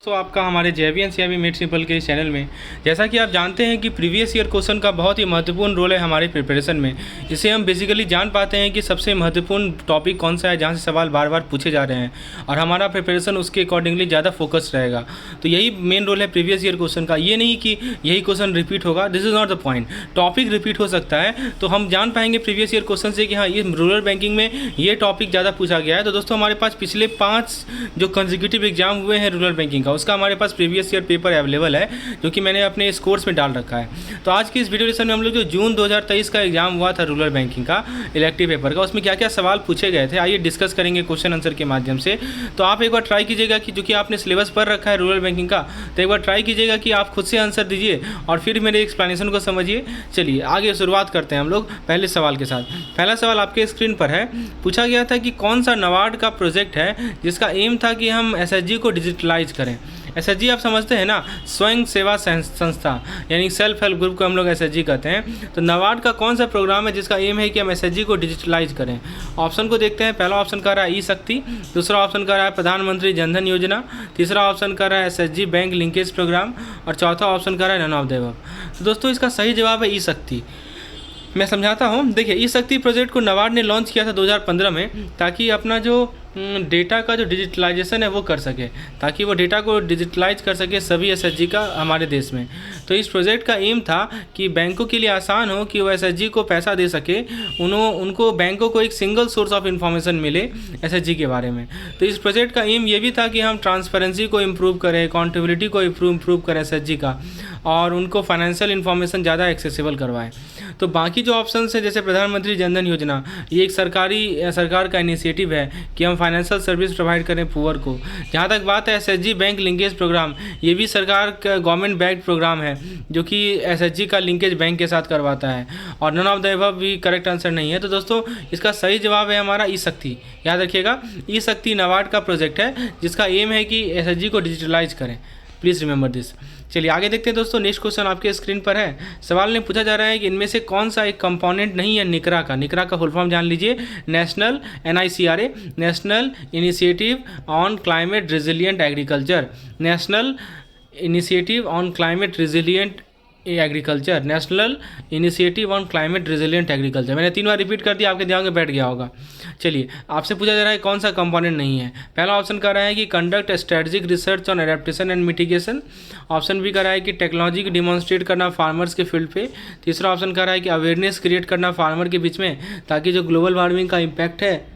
तो आपका हमारे जेबी एनसीईआरटी मेड सिंपल के चैनल में, जैसा कि आप जानते हैं कि प्रीवियस ईयर क्वेश्चन का बहुत ही महत्वपूर्ण रोल है हमारे प्रिपरेशन में। इसे हम बेसिकली जान पाते हैं कि सबसे महत्वपूर्ण टॉपिक कौन सा है जहाँ से सवाल बार बार पूछे जा रहे हैं और हमारा प्रिपरेशन उसके अकॉर्डिंगली ज़्यादा फोकस्ड रहेगा। तो यही मेन रोल है प्रीवियस ईयर क्वेश्चन का। ये नहीं कि यही क्वेश्चन रिपीट होगा, this is not the point. Topic repeat हो सकता है तो हम जान पाएंगे प्रीवियस ईयर क्वेश्चन से कि हाँ, ये रूरल बैंकिंग में ये टॉपिक ज़्यादा पूछा गया है। तो दोस्तों, हमारे पास पिछले 5 जो कंसेक्यूटिव एग्जाम हुए हैं रूरल बैंकिंग का, उसका हमारे पास प्रीवियस ईयर पेपर अवेलेबल है जो कि मैंने अपने इस कोर्स में डाल रखा है। तो आज की इस वीडियो लेक्चर में हम लोग जो जून 2023 का एग्जाम हुआ था रूरल बैंकिंग का इलेक्टिव पेपर का, उसमें क्या क्या सवाल पूछे गए थे, आइए डिस्कस करेंगे क्वेश्चन आंसर के माध्यम से। तो आप एक बार ट्राई कीजिएगा कि जो कि आपने सिलेबस पढ़ रखा है रूरल बैंकिंग का, तो एक बार ट्राई कीजिएगा कि आप खुद से आंसर दीजिए और फिर मेरे एक्सप्लेनेशन को समझिए। चलिए आगे शुरुआत करते हैं हम लोग पहले सवाल के साथ। पहला सवाल आपके स्क्रीन पर है। पूछा गया था कि कौन सा नाबार्ड का प्रोजेक्ट है जिसका एम था कि हम एसएचजी को डिजिटलाइज करें। एसएचजी आप समझते हैं ना, स्वयं सेवा संस्था, यानी सेल्फ हेल्प ग्रुप को हम लोग एसएचजी कहते हैं। तो नाबार्ड का कौन सा प्रोग्राम है जिसका एम है कि हम एसएचजी को डिजिटलाइज करें। ऑप्शन को देखते हैं। पहला ऑप्शन कह रहा है ई शक्ति, दूसरा ऑप्शन कह रहा है प्रधानमंत्री जनधन योजना, तीसरा ऑप्शन कह रहा है एसएचजी बैंक लिंकेज प्रोग्राम और चौथा ऑप्शन कह रहा है नन ऑफ द अबव। तो दोस्तों, इसका सही जवाब है ई शक्ति। मैं समझाता हूँ। देखिए, ई शक्ति प्रोजेक्ट को नाबार्ड ने लॉन्च किया था 2015 में, ताकि अपना जो डेटा का जो डिजिटलाइजेशन है वो कर सके, ताकि वो डेटा को डिजिटलाइज कर सके सभी एसएचजी का हमारे देश में। तो इस प्रोजेक्ट का एम था कि बैंकों के लिए आसान हो कि वो एसएचजी को पैसा दे सके, उनको बैंकों को एक सिंगल सोर्स ऑफ इन्फॉर्मेशन मिले एसएचजी के बारे में। तो इस प्रोजेक्ट का एम ये भी था कि हम ट्रांसपेरेंसी को इम्प्रूव करें, अकाउंटेबिलिटी को इम्प्रूव करें एसएचजी का, और उनको फाइनेंशियल इन्फॉर्मेशन ज़्यादा एक्सेसिबल करवाएं। तो बाकी जो ऑप्शन है, जैसे प्रधानमंत्री जनधन योजना, ये एक सरकार का इनिशिएटिव है कि हम फाइनेंशियल सर्विस प्रोवाइड करें पुअर को। जहाँ तक बात है एसएचजी बैंक लिंकेज प्रोग्राम, ये भी सरकार का गवर्नमेंट बैक्ड प्रोग्राम है जो कि एसएचजी का लिंकेज बैंक के साथ करवाता है। और नन ऑफ द अबव भी करेक्ट आंसर नहीं है। तो दोस्तों, इसका सही जवाब है हमारा ई शक्ति। याद रखिएगा, ई शक्ति नाबार्ड का प्रोजेक्ट है जिसका एम है कि एसएचजी को डिजिटलाइज करें। Please remember this. चलिए आगे देखते हैं दोस्तों। नेक्स्ट क्वेश्चन आपके स्क्रीन पर है। सवाल में पूछा जा रहा है कि इनमें से कौन सा एक कंपोनेंट नहीं है निकरा का। निकरा का फुल फॉर्म जान लीजिए, national NICRA, national initiative on climate resilient agriculture, national initiative on climate resilient agriculture, national initiative on climate resilient agriculture. मैंने 3 बार रिपीट कर दिया, आपके दिमाग में बैठ गया होगा। चलिए, आपसे पूछा जा रहा है कौन सा कंपोनेंट नहीं है। पहला ऑप्शन कह रहा है कि conduct strategic research on adaptation and mitigation. Option भी कह रहा है कि टेक्नोलॉजी को डिमॉन्स्ट्रेट करना फार्मर्स के फील्ड पे। तीसरा ऑप्शन कह रहा है कि अवेयरनेस क्रिएट करना फार्मर के बीच में, ताकि जो ग्लोबल वार्मिंग का इम्पैक्ट है,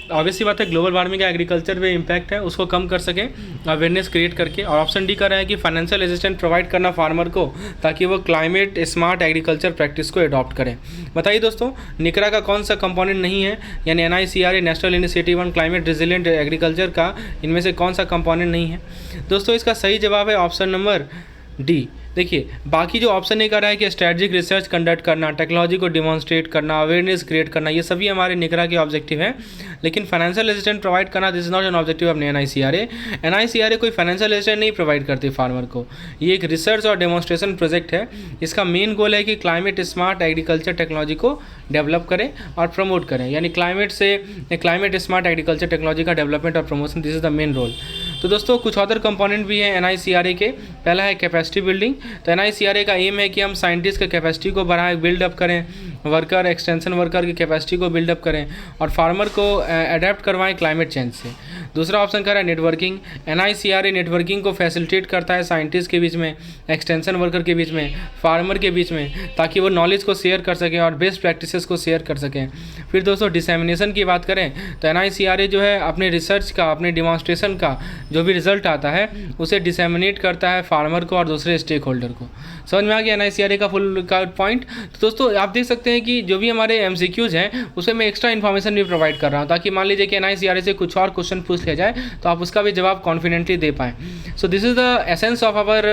ऑब्वियसली बात है ग्लोबल वार्मिंग का एग्रीकल्चर पे इम्पैक्ट है, उसको कम कर सकें अवेयरनेस क्रिएट करके। और ऑप्शन डी कर रहा है कि फाइनेंशियल असिस्टेंस प्रोवाइड करना फार्मर को, ताकि वो क्लाइमेट स्मार्ट एग्रीकल्चर प्रैक्टिस को अडॉप्ट करें। बताइए दोस्तों, निकरा का कौन सा कंपोनेंट नहीं है, यानी NICRA national initiative on climate resilient agriculture का इनमें से कौन सा कंपोनेंट नहीं है। दोस्तों, इसका सही जवाब है ऑप्शन नंबर डी। देखिए, बाकी जो ऑप्शन ये कर रहा है कि स्ट्रेटजिक रिसर्च कंडक्ट करना, टेक्नोलॉजी को डिमॉन्स्ट्रेट करना, अवेयरनेस क्रिएट करना, ये सभी हमारे निकरा के ऑब्जेक्टिव हैं। लेकिन फाइनेंशियल असिस्टेंट प्रोवाइड करना, this is not an objective of NICRA। NICRA कोई फाइनेंशियल असिस्टेंट नहीं प्रोवाइड करती फार्मर को। ये एक रिसर्च और डेमोन्स्ट्रेशन प्रोजेक्ट है। इसका मेन गोल है कि क्लाइमेट स्मार्ट एग्रीकल्चर टेक्नोलॉजी को डेवलप करें और प्रमोट करें, यानी क्लाइमेट स्मार्ट एग्रीकल्चर टेक्नोलॉजी का डेवलपमेंट और promotion, this is the main role. तो दोस्तों, कुछ अदर कंपोनेंट भी हैं NICRA के। पहला है कैपेसिटी बिल्डिंग। तो NICRA का एम है कि हम साइंटिस्ट के कैपेसिटी को बढ़ाएं, बिल्डअप करें, वर्कर एक्सटेंशन वर्कर की कैपेसिटी को बिल्डअप करें और फार्मर को अडेप्ट करवाएं क्लाइमेट चेंज से। दूसरा ऑप्शन कह रहा है नेटवर्किंग। NICRA नेटवर्किंग को फैसिलिटेट करता है साइंटिस्ट के बीच में, एक्सटेंशन वर्कर के बीच में, फार्मर के बीच में, ताकि वो नॉलेज को शेयर कर सकें और बेस्ट प्रैक्टिसेस को शेयर कर सकें। फिर दोस्तों, डिसेमिनेशन की बात करें तो NICRA जो है अपने रिसर्च का, अपने डिमॉन्स्ट्रेशन का जो भी रिजल्ट आता है उसे डिसेमिनेट करता है फार्मर को और दूसरे स्टेक होल्डर को। समझ में आ गया NICRA का फुल का पॉइंट। तो दोस्तों, आप देख सकते हैं कि जो भी हमारे MCQs हैं उसमें मैं एक्स्ट्रा इन्फॉर्मेशन भी प्रोवाइड कर रहा हूँ, ताकि मान लीजिए कि NICRA से कुछ और क्वेश्चन पूछ लिया जाए तो आप उसका भी जवाब कॉन्फिडेंटली दे पाएँ। So this is the essence of our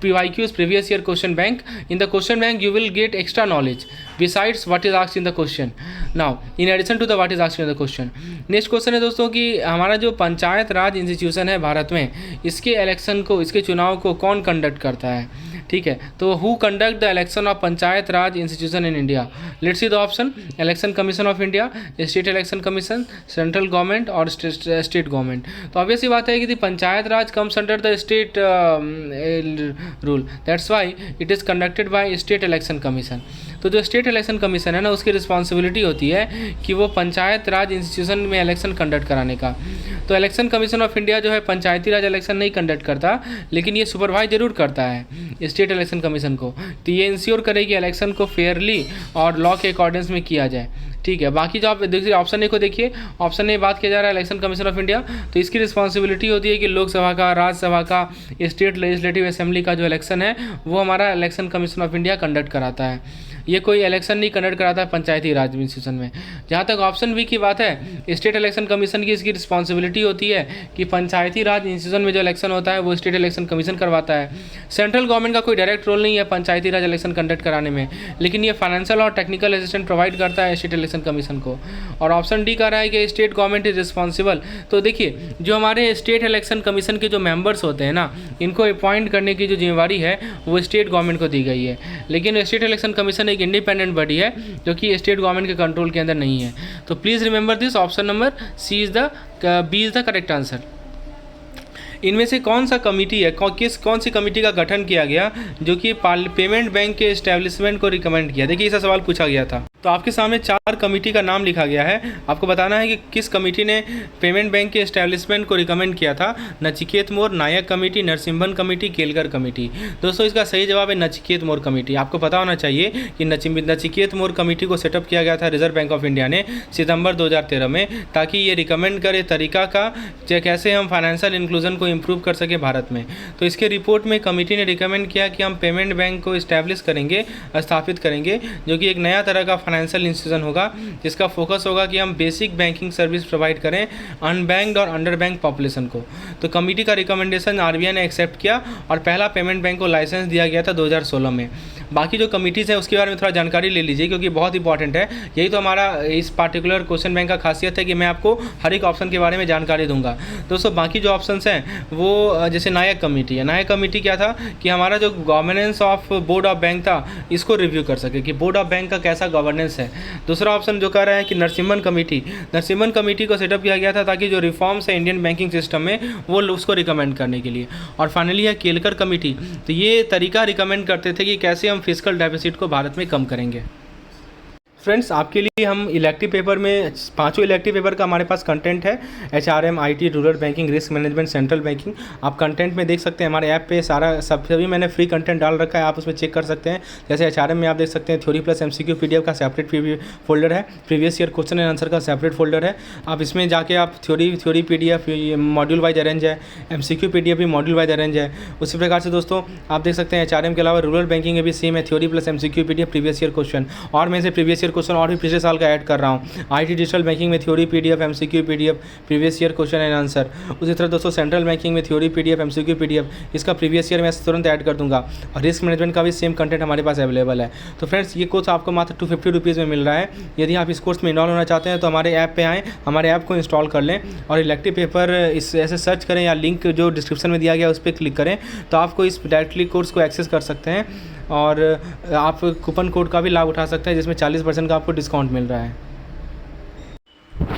PYQs previous year question bank. In the question bank you will get extra knowledge besides what is asked in the question, now in addition to the what is asked in the question. Next question है दोस्तों कि हमारा जो panchayat raj institution है भारत में, इसके election को, इसके चुनाव को कौन कंडक्ट करता है। ठीक है। तो who conduct the election of panchayat raj institution in India? Let's see the option. Election commission of India, state election commission, central government और स्टेट गवर्नमेंट। तो ऑब्वियस सी बात है कि panchayat raj comes under the state rule, that's why it is conducted by state election commission. तो जो state election commission है ना, उसकी रिस्पॉन्सिबिलिटी होती है कि वो पंचायत राज इंस्टीट्यूशन में इलेक्शन कंडक्ट कराने का। तो इलेक्शन कमीशन ऑफ इंडिया जो है पंचायती राज इलेक्शन नहीं कंडक्ट करता, लेकिन ये सुपरवाइज जरूर करता है स्टेट इलेक्शन कमीशन को। तो ये इंश्योर करे कि इलेक्शन को फेयरली और लॉ के अकॉर्डेंस में किया जाए, ठीक है। बाकी जो आप देखिए ऑप्शन ए को देखिए, ऑप्शन ए बात किया जा रहा है इलेक्शन कमीशन ऑफ इंडिया, तो इसकी रिस्पॉन्सिबिलिटी होती है कि लोकसभा का, राज्यसभा का, स्टेट लेजिस्लेटिव असेंबली का जो इलेक्शन है वो हमारा election commission of India conduct कराता है। ये कोई इलेक्शन नहीं कंडक्ट कराता है पंचायती राज इंस्टीट्यूशन में। जहाँ तक ऑप्शन बी की बात है, स्टेट इलेक्शन कमीशन की इसकी रिस्पॉन्सिबिलिटी होती है कि पंचायती राज इंस्टीट्यूशन में जो इलेक्शन होता है वो स्टेट इलेक्शन कमीशन करवाता है। सेंट्रल गवर्नमेंट का कोई डायरेक्ट रोल नहीं है पंचायती राज इलेक्शन कंडक्ट कराने में, लेकिन ये फाइनेंशियल और टेक्निकल असिस्टेंट प्रोवाइड करता है स्टेट इलेक्शन कमीशन को। और ऑप्शन डी कह रहा है कि स्टेट गवर्नमेंट इज रिस्पॉन्सिबल। तो देखिए जो हमारे स्टेट इलेक्शन कमीशन के जो मेंबर्स होते हैं ना, इनको अपॉइंट करने की जो जिम्मेवारी है वो स्टेट गवर्नमेंट को दी गई है, लेकिन स्टेट इलेक्शन कमीशन एक इंडिपेंडेंट बॉडी है जो कि स्टेट गवर्नमेंट के कंट्रोल के अंदर नहीं है। तो please remember this, option number C is the B is the correct answer. इनमें से कौन सा कमेटी है, कौन सी कमेटी का गठन किया गया जो कि पेमेंट बैंक के एस्टेब्लिशमेंट को रिकमेंड किया? देखिए ऐसा सवाल पूछा गया था। तो आपके सामने 4 कमेटी का नाम लिखा गया है, आपको बताना है कि किस कमेटी ने पेमेंट बैंक के एस्टेब्लिशमेंट को रिकमेंड किया था। Nachiket Mor, Nayak committee, Narasimham committee, Kelkar committee. दोस्तों इसका सही जवाब है नचिकेत मोर कमेटी। आपको पता होना चाहिए कि नचिकेत मोर कमेटी को सेटअप किया गया था रिजर्व बैंक ऑफ इंडिया ने सितंबर 2013 में, ताकि ये रिकमेंड करे तरीका का कैसे हम फाइनेंशियल इंक्लूजन को इम्प्रूव कर सके भारत में। तो इसके रिपोर्ट में कमेटी ने रिकमेंड किया कि हम पेमेंट बैंक को इस्टेब्लिश करेंगे, स्थापित करेंगे, जो कि एक नया तरह का फाइनेंशियल इंस्टीट्यूशन होगा जिसका फोकस होगा कि हम बेसिक बैंकिंग सर्विस प्रोवाइड करें अनबैंक्ड और अंडर बैंक पॉपुलेशन को। तो कमेटी का रिकमेंडेशन आरबीआई ने एक्सेप्ट किया और पहला पेमेंट बैंक को लाइसेंस दिया गया था 2016 में। बाकी जो कमिटीज़ हैं उसके बारे में थोड़ा जानकारी ले लीजिए क्योंकि बहुत इंपॉर्टेंट है। यही तो हमारा इस पार्टिकुलर क्वेश्चन बैंक का खासियत है कि मैं आपको हर एक ऑप्शन के बारे में जानकारी दूंगा। दोस्तों बाकी जो ऑप्शंस हैं वो जैसे नायक कमेटी है। नायक कमेटी क्या था कि हमारा जो governance of board of bank था इसको रिव्यू कर सके कि बोर्ड ऑफ बैंक का कैसा गवर्नेंस है। दूसरा ऑप्शन जो कह रहा है कि नरसिम्हन कमेटी, नरसिम्हन कमेटी को सेटअप किया गया था ताकि जो रिफॉर्म्स है इंडियन बैंकिंग सिस्टम में वो उसको रिकमेंड करने के लिए। और फाइनली है केलकर कमेटी, तो ये तरीका रिकमेंड करते थे कि कैसे हम फिस्कल डेफिसिट को भारत में कम करेंगे। फ्रेंड्स आपके लिए हम इलेक्टिव पेपर में 5 इलेक्टिव पेपर का हमारे पास कंटेंट है, HRM, IT, rural banking, risk management, central banking. आप कंटेंट में देख सकते हैं हमारे ऐप पे सारा सभी मैंने फ्री कंटेंट डाल रखा है, आप उसमें चेक कर सकते हैं। जैसे HRM में आप देख सकते हैं थ्योरी प्लस MCQ PDF का सेपरेट फोल्डर है, previous year question and answer का सेपरेट फोल्डर है। आप इसमें जाके आप theory PDF module wise arrange है, MCQ PDF भी मॉड्यूल वाइज अरेंज है। उसी प्रकार से दोस्तों आप देख सकते हैं HRM के अलावा रूरल बैंकिंग में भी सेम है, theory plus MCQ PDF previous year question, और मैं से प्रीवियस ईयर क्वेश्चन और भी पिछले साल का ऐड कर रहा हूँ। IT डिजिटल बैंकिंग में theory PDF MCQ PDF previous year question and answer. उसी तरह दोस्तों सेंट्रल बैंकिंग में थ्योरी PDF MCQ PDF इसका प्रीवियस ईयर मैं तुरंत ऐड कर दूंगा। और रिस्क मैनेजमेंट का भी सेम कंटेंट हमारे पास अवेलेबल है। तो फ्रेंड्स ये कोर्स आपको मात्र 250 रुपीज़ में मिल रहा है। यदि आप इस कोर्स में इनरोल होना चाहते हैं तो हमारे ऐप पर आएँ, हमारे ऐप को इंस्टॉल कर लें और इलेक्टिव पेपर इस ऐसे सर्च करें या लिंक जो डिस्क्रिप्शन में दिया गया उस पर क्लिक करें तो आपको इस डायरेक्टली कोर्स को एक्सेस कर सकते हैं और आप कूपन कोड का भी लाभ उठा सकते हैं जिसमें 40% का आपको डिस्काउंट मिल रहा है।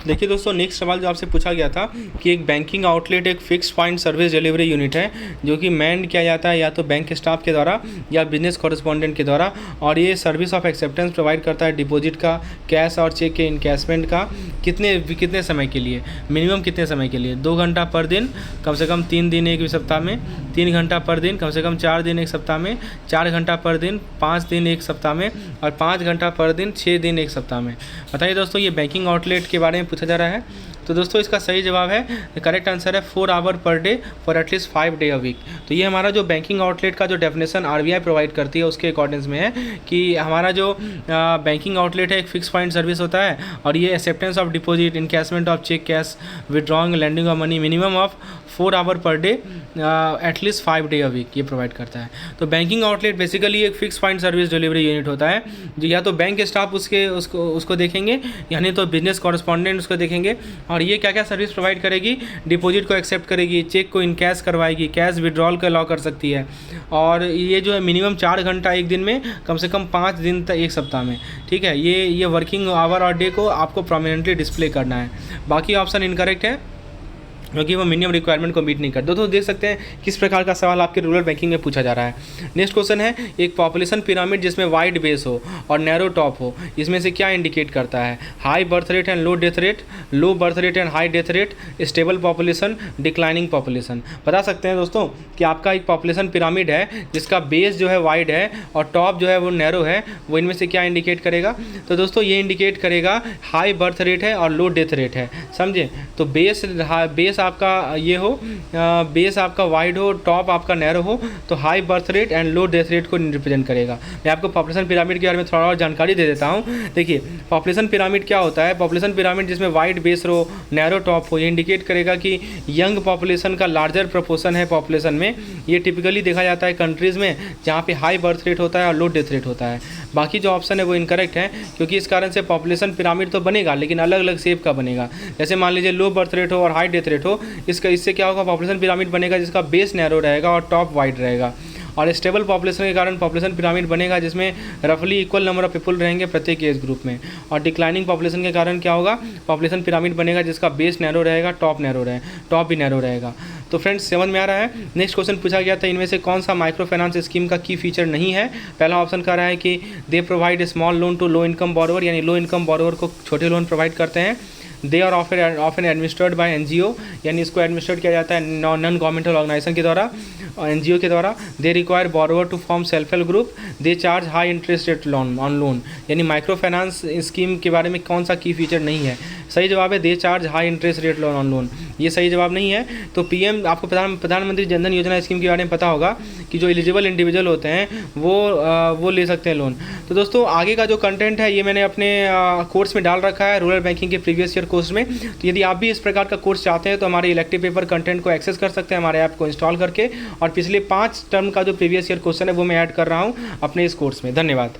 देखिए दोस्तों नेक्स्ट सवाल जो आपसे पूछा गया था कि एक बैंकिंग आउटलेट एक fix point service delivery unit है जो कि मैन्ड किया जाता है या तो बैंक स्टाफ के द्वारा या बिजनेस कॉरेस्पॉन्डेंट के द्वारा, और ये सर्विस ऑफ एक्सेप्टेंस प्रोवाइड करता है डिपॉजिट का, कैश और चेक के इनकैशमेंट का। कितने समय के लिए, मिनिमम कितने समय के लिए? 2 घंटा पर दिन, कम से कम 3 दिन एक सप्ताह में, 3 घंटा पर दिन, कम से कम 4 दिन एक सप्ताह में, 4 घंटा पर दिन, 5 दिन एक सप्ताह में, और 5 घंटा पर दिन, 6 दिन एक सप्ताह में। बताइए दोस्तों ये बैंकिंग आउटलेट के बारे में पूछा जा रहा है। तो दोस्तों इसका सही जवाब है, करेक्ट आंसर है 4 आवर पर day for at least 5 day a week. तो ये हमारा जो बैंकिंग आउटलेट का जो डेफिनेशन आरबीआई प्रोवाइड करती है उसके अकॉर्डिंग्स में है कि हमारा जो बैंकिंग आउटलेट है एक फिक्स पॉइंट सर्विस होता है और ये acceptance of deposit, encashment of cheque, cash, withdrawing, lending of money minimum of 4 hour पर day at least 5 day a week ये प्रोवाइड करता है। तो बैंकिंग आउटलेट बेसिकली एक fix point service delivery unit होता है जो या तो बैंक स्टाफ उसको देखेंगे, यानी तो बिजनेस कॉरेस्पॉन्डेंट उसको देखेंगे, और ये क्या क्या सर्विस प्रोवाइड करेगी, डिपॉजिट को एक्सेप्ट करेगी, चेक को इनकैश करवाएगी, कैश विड्रॉल का अलाउ कर सकती है, और ये जो है मिनिमम 4 घंटा एक दिन में, कम से कम 5 दिन तक एक सप्ताह में, ठीक है। ये वर्किंग आवर और डे को आपको प्रोमिनेंटली डिस्प्ले करना है। बाकी ऑप्शन इनकरेक्ट है क्योंकि वो मिनिमम रिक्वायरमेंट को मीट नहीं करते। दोस्तों देख सकते हैं किस प्रकार का सवाल आपके रूरल बैंकिंग में पूछा जा रहा है। नेक्स्ट क्वेश्चन है, एक पॉपुलेशन पिरामिड जिसमें वाइड बेस हो और नैरो टॉप हो, इसमें से क्या इंडिकेट करता है? High birth rate and low death rate, low birth rate and high death rate, stable population, declining population. बता सकते हैं दोस्तों कि आपका एक पॉपुलेशन पिरामिड है जिसका बेस जो है वाइड है और टॉप जो है वो नैरो है, वो इनमें से क्या इंडिकेट करेगा? तो दोस्तों ये इंडिकेट करेगा हाई बर्थ रेट है और लो डेथ रेट है, समझे। तो बेस आपका ये हो, बेस आपका वाइड हो, टॉप आपका नैरो हो, तो high birth rate and low death rate को रिप्रेजेंट करेगा। मैं आपको पॉपुलेशन पिरामिड के बारे में थोड़ा और जानकारी दे देता हूँ। देखिए पॉपुलेशन पिरामिड क्या होता है, पॉपुलेशन पिरामिड जिसमें वाइड बेस हो, नैरो टॉप हो, ये इंडिकेट करेगा कि यंग पॉपुलेशन का लार्जर प्रोपोर्शन है पॉपुलेशन में। ये टिपिकली देखा जाता है कंट्रीज़ में जहाँ पे हाई बर्थ रेट होता है और लो डेथ रेट होता है। बाकी जो ऑप्शन है वो इनकरेक्ट है, क्योंकि इस कारण से पॉपुलेशन पिरामिड तो बनेगा लेकिन अलग अलग शेप का बनेगा। जैसे मान लीजिए लो बर्थ रेट हो और हाई डेथ रेट हो, इससे क्या होगा, पॉपुलेशन पिरामिड बनेगा जिसका बेस नैरो रहेगा और टॉप वाइड रहेगा। और स्टेबल पॉपुलेशन के कारण पॉपुलेशन पिरामिड बनेगा जिसमें रफली इक्वल नंबर ऑफ पीपल रहेंगे प्रत्येक एज ग्रुप में। और डिक्लाइनिंग पॉपुलेशन के कारण क्या होगा, पॉपुलेशन पिरामिड बनेगा जिसका बेस नैरो रहेगा, टॉप भी नैरो रहेगा। तो फ्रेंड्स समझ में आ रहा है। नेक्स्ट क्वेश्चन पूछा गया था, इनमें से कौन सा माइक्रो फाइनेंस स्कीम का की फीचर नहीं है? पहला ऑप्शन कह रहा है कि they provide small loan to low income borrower, यानी लो इनकम बोरोवर को छोटे लोन प्रोवाइड करते हैं। They are often administered by NGO, यानी इसको एडमिनिस्ट्रेट किया जाता है नॉन गवर्नमेंटल ऑर्गेनाइजेशन के द्वारा और NGO के द्वारा। They require borrower to form self help group. They charge high interest rate loan on loan, यानी माइक्रो फाइनेंस स्कीम के बारे में कौन सा की फीचर नहीं है? सही जवाब है दे charge high interest rate loan on loan, ये सही जवाब नहीं है। तो PM आपको प्रधानमंत्री जनधन योजना स्कीम के बारे में पता होगा कि जो एलिजिबल इंडिविजुअल होते हैं वो ले सकते हैं लोन। तो दोस्तों आगे का जो कंटेंट है ये मैंने अपने कोर्स में डाल रखा है, रूरल बैंकिंग के प्रीवियस ईयर कोर्स में। तो यदि आप भी इस प्रकार का कोर्स चाहते हैं तो हमारे इलेक्टिव पेपर कंटेंट को एक्सेस कर सकते हैं हमारे ऐप को इंस्टॉल करके, और पिछले 5 टर्म का जो प्रीवियस ईयर क्वेश्चन है वो मैं ऐड कर रहा हूँ अपने इस कोर्स में। धन्यवाद।